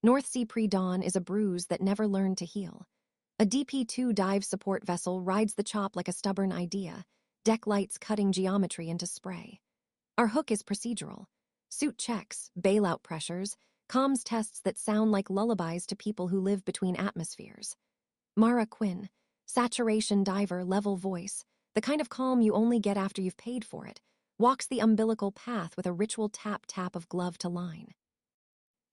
North Sea pre-dawn is a bruise that never learned to heal. A DP-2 dive support vessel rides the chop like a stubborn idea, deck lights cutting geometry into spray. Our hook is procedural. Suit checks, bailout pressures, comms tests that sound like lullabies to people who live between atmospheres. Mara Quinn, saturation diver, level voice, the kind of calm you only get after you've paid for it, walks the umbilical path with a ritual tap-tap of glove to line.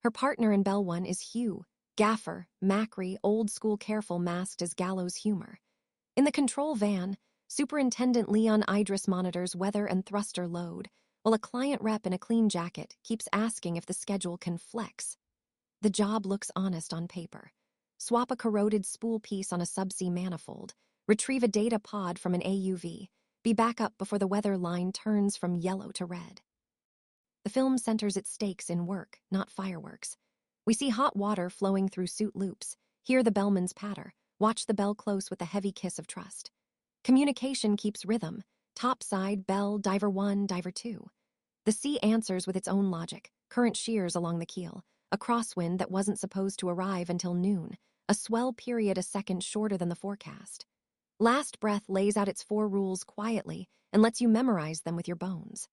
Her partner in Bell 1 is Hugh, gaffer, Macri, old-school careful masked as gallows humor. In the control van, Superintendent Leon Idris monitors weather and thruster load, while a client rep in a clean jacket keeps asking if the schedule can flex. The job looks honest on paper. Swap a corroded spool piece on a subsea manifold, retrieve a data pod from an AUV, be back up before the weather line turns from yellow to red. The film centers its stakes in work, not fireworks. We see hot water flowing through suit loops, hear the bellman's patter, watch the bell close with a heavy kiss of trust. Communication keeps rhythm, topside, bell, diver 1, diver 2. The sea answers with its own logic, current shears along the keel, a crosswind that wasn't supposed to arrive until noon, a swell period a second shorter than the forecast. Last Breath lays out its 4 rules quietly and lets you memorize them with your bones.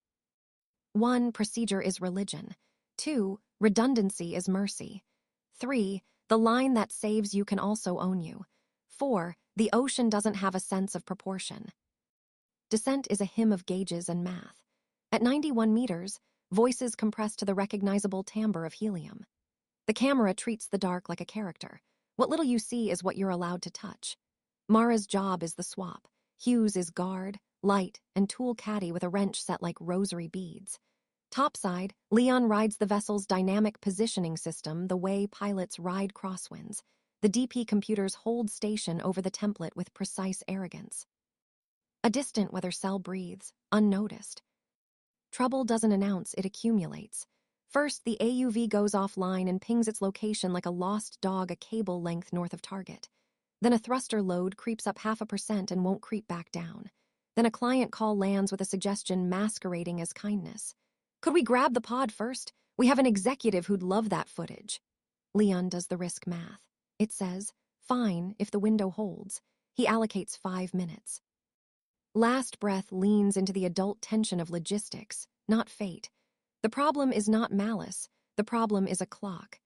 1. Procedure is religion. 2. Redundancy is mercy. 3. The line that saves you can also own you. 4. The ocean doesn't have a sense of proportion. Descent is a hymn of gauges and math. At 91 meters, voices compress to the recognizable timbre of helium. The camera treats the dark like a character. What little you see is what you're allowed to touch. Mara's job is the swap. Hugh's is guard, light, and tool caddy with a wrench set like rosary beads. Topside, Leon rides the vessel's dynamic positioning system the way pilots ride crosswinds. The DP computers hold station over the template with precise arrogance. A distant weather cell breathes, unnoticed. Trouble doesn't announce, it accumulates. First, the AUV goes offline and pings its location like a lost dog a cable length north of target. Then a thruster load creeps up 0.5% and won't creep back down. Then a client call lands with a suggestion masquerading as kindness. Could we grab the pod first? We have an executive who'd love that footage. Leon does the risk math. It says, fine, if the window holds. He allocates 5 minutes. Last Breath leans into the adult tension of logistics, not fate. The problem is not malice. The problem is a clock.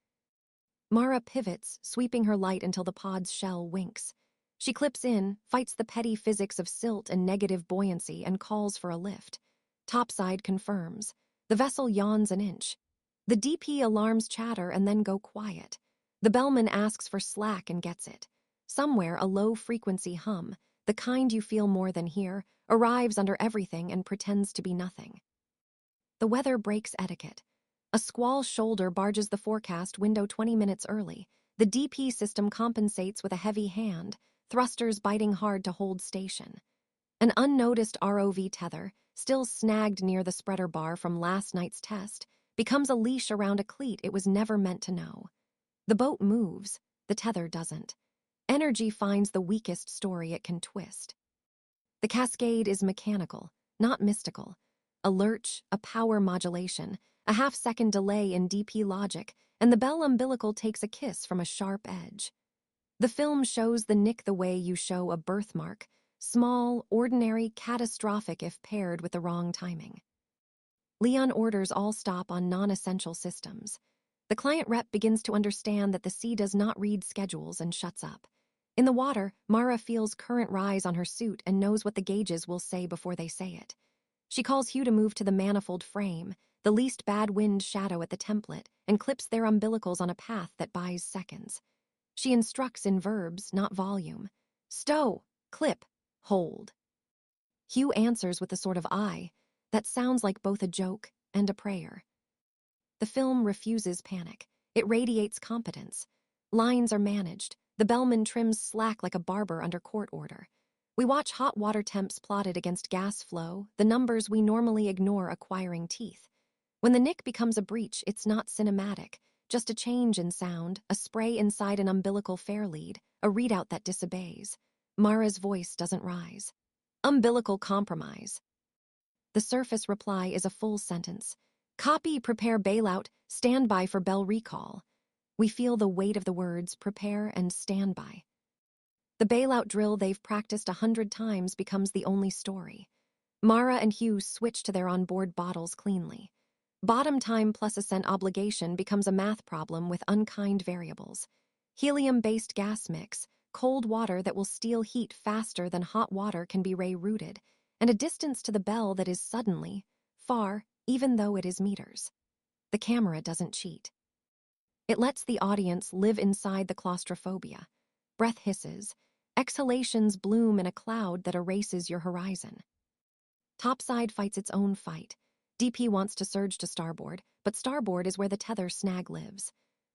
Mara pivots, sweeping her light until the pod's shell winks. She clips in, fights the petty physics of silt and negative buoyancy, and calls for a lift. Topside confirms. The vessel yawns an inch. The DP alarms chatter and then go quiet. The bellman asks for slack and gets it. Somewhere a low-frequency hum, the kind you feel more than hear, arrives under everything and pretends to be nothing. The weather breaks etiquette. A squall shoulder barges the forecast window 20 minutes early. The DP system compensates with a heavy hand, thrusters biting hard to hold station. An unnoticed ROV tether, still snagged near the spreader bar from last night's test, becomes a leash around a cleat it was never meant to know. The boat moves, the tether doesn't. Energy finds the weakest story it can twist. The cascade is mechanical, not mystical. A lurch, a power modulation, a half-second delay in DP logic, and the bell umbilical takes a kiss from a sharp edge. The film shows the nick the way you show a birthmark, small, ordinary, catastrophic if paired with the wrong timing. Leon orders all stop on non-essential systems. The client rep begins to understand that the sea does not read schedules and shuts up. In the water, Mara feels current rise on her suit and knows what the gauges will say before they say it. She calls Hugh to move to the manifold frame, the least bad wind shadow at the template, and clips their umbilicals on a path that buys seconds. She instructs in verbs, not volume. Stow, clip, hold. Hugh answers with the sort of eye that sounds like both a joke and a prayer. The film refuses panic. It radiates competence. Lines are managed. The bellman trims slack like a barber under court order. We watch hot water temps plotted against gas flow, the numbers we normally ignore acquiring teeth. When the nick becomes a breach, it's not cinematic, just a change in sound, a spray inside an umbilical fair lead, a readout that disobeys. Mara's voice doesn't rise. Umbilical compromise. The surface reply is a full sentence. Copy, prepare bailout, stand by for bell recall. We feel the weight of the words prepare and stand by. The bailout drill they've practiced 100 times becomes the only story. Mara and Hugh switch to their onboard bottles cleanly. Bottom time plus ascent obligation becomes a math problem with unkind variables. Helium-based gas mix, cold water that will steal heat faster than hot water can be ray-rooted, and a distance to the bell that is suddenly far, even though it is meters. The camera doesn't cheat. It lets the audience live inside the claustrophobia. Breath hisses. Exhalations bloom in a cloud that erases your horizon. Topside fights its own fight. DP wants to surge to starboard, but starboard is where the tether snag lives.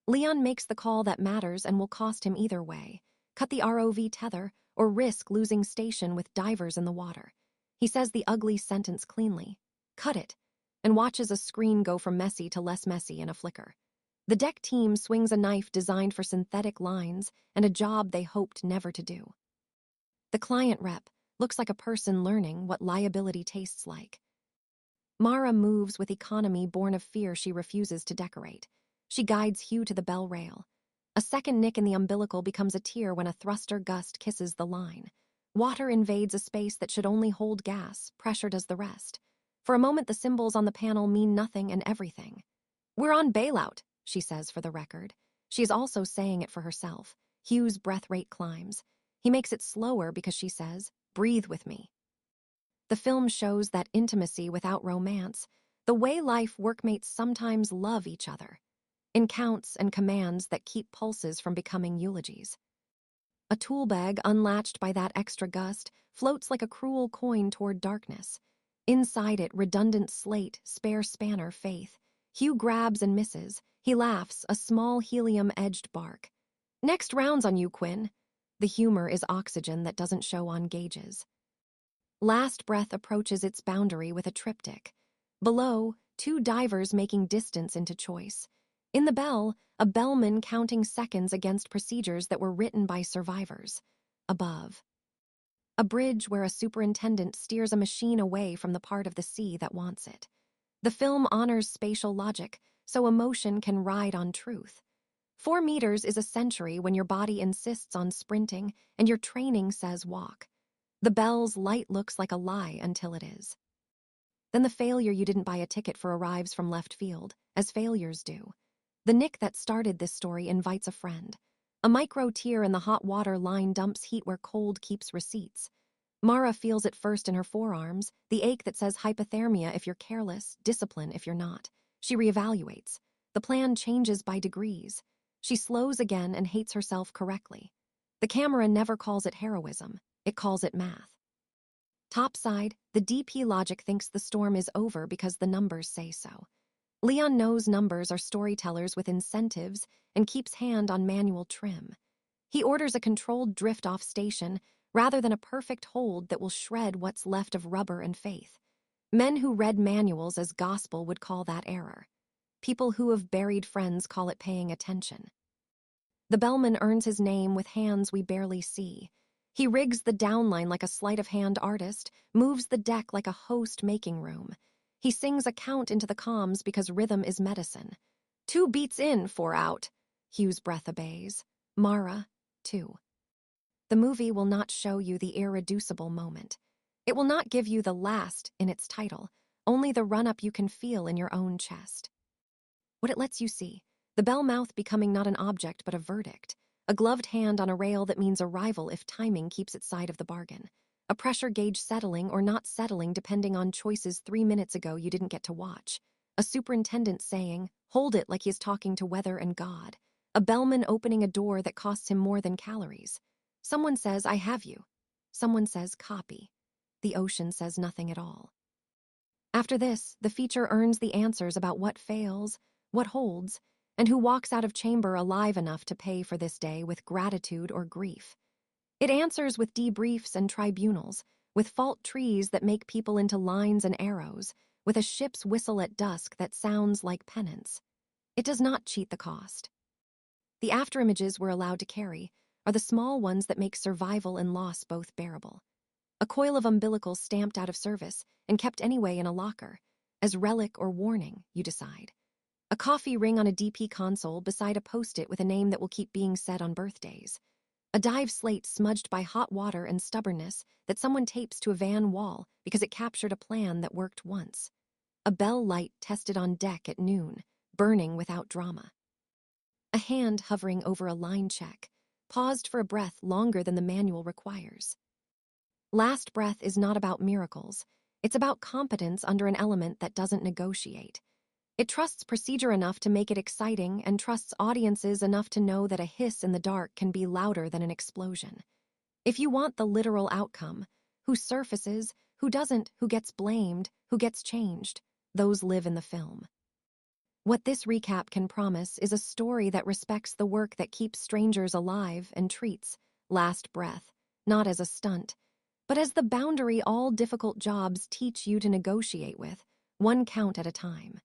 Leon makes the call that matters and will cost him either way. Cut the ROV tether or risk losing station with divers in the water. He says the ugly sentence cleanly. Cut it, and watches a screen go from messy to less messy in a flicker. The deck team swings a knife designed for synthetic lines and a job they hoped never to do. The client rep looks like a person learning what liability tastes like. Mara moves with economy born of fear she refuses to decorate. She guides Hugh to the bell rail. A second nick in the umbilical becomes a tear when a thruster gust kisses the line. Water invades a space that should only hold gas, pressure does the rest. For a moment the symbols on the panel mean nothing and everything. We're on bailout, she says for the record. She is also saying it for herself. Hugh's breath rate climbs. He makes it slower because she says, breathe with me. The film shows that intimacy without romance, the way life workmates sometimes love each other, in counts and commands that keep pulses from becoming eulogies. A tool bag unlatched by that extra gust floats like a cruel coin toward darkness. Inside it, redundant slate, spare spanner, faith. Hugh grabs and misses. He laughs, a small helium-edged bark. Next round's on you, Quinn. The humor is oxygen that doesn't show on gauges. Last breath approaches its boundary with a triptych. Below, two divers making distance into choice. In the bell, a bellman counting seconds against procedures that were written by survivors. Above, a bridge where a superintendent steers a machine away from the part of the sea that wants it. The film honors spatial logic, so emotion can ride on truth. 4 meters is a century when your body insists on sprinting and your training says walk. The bell's light looks like a lie until it is. Then the failure you didn't buy a ticket for arrives from left field, as failures do. The Nick that started this story invites a friend. A micro tear in the hot water line dumps heat where cold keeps receipts. Mara feels it first in her forearms, the ache that says hypothermia if you're careless, discipline if you're not. She reevaluates. The plan changes by degrees. She slows again and hates herself correctly. The camera never calls it heroism. It calls it math. Topside, the DP logic thinks the storm is over because the numbers say so. Leon knows numbers are storytellers with incentives and keeps hand on manual trim. He orders a controlled drift off station rather than a perfect hold that will shred what's left of rubber and faith. Men who read manuals as gospel would call that error. People who have buried friends call it paying attention. The bellman earns his name with hands we barely see. He rigs the downline like a sleight-of-hand artist, moves the deck like a host making room. He sings a count into the comms because rhythm is medicine. 2 beats in, 4 out. Hugh's breath obeys. Mara, 2. The movie will not show you the irreducible moment. It will not give you the last in its title, only the run-up you can feel in your own chest. What it lets you see, the bell mouth becoming not an object but a verdict. A gloved hand on a rail that means arrival if timing keeps its side of the bargain. A pressure gauge settling or not settling depending on choices 3 minutes ago you didn't get to watch. A superintendent saying, hold it like he is talking to weather and God. A bellman opening a door that costs him more than calories. Someone says, I have you. Someone says, copy. The ocean says nothing at all. After this, the feature earns the answers about what fails, what holds, and who walks out of chamber alive enough to pay for this day with gratitude or grief. It answers with debriefs and tribunals, with fault trees that make people into lines and arrows, with a ship's whistle at dusk that sounds like penance. It does not cheat the cost. The afterimages we're allowed to carry are the small ones that make survival and loss both bearable. A coil of umbilicals stamped out of service and kept anyway in a locker, as relic or warning, you decide. A coffee ring on a DP console beside a post-it with a name that will keep being said on birthdays. A dive slate smudged by hot water and stubbornness that someone tapes to a van wall because it captured a plan that worked once. A bell light tested on deck at noon, burning without drama. A hand hovering over a line check, paused for a breath longer than the manual requires. Last breath is not about miracles. It's about competence under an element that doesn't negotiate. It trusts procedure enough to make it exciting and trusts audiences enough to know that a hiss in the dark can be louder than an explosion. If you want the literal outcome, who surfaces, who doesn't, who gets blamed, who gets changed, those live in the film. What this recap can promise is a story that respects the work that keeps strangers alive and treats Last Breath not as a stunt, but as the boundary all difficult jobs teach you to negotiate with, one count at a time.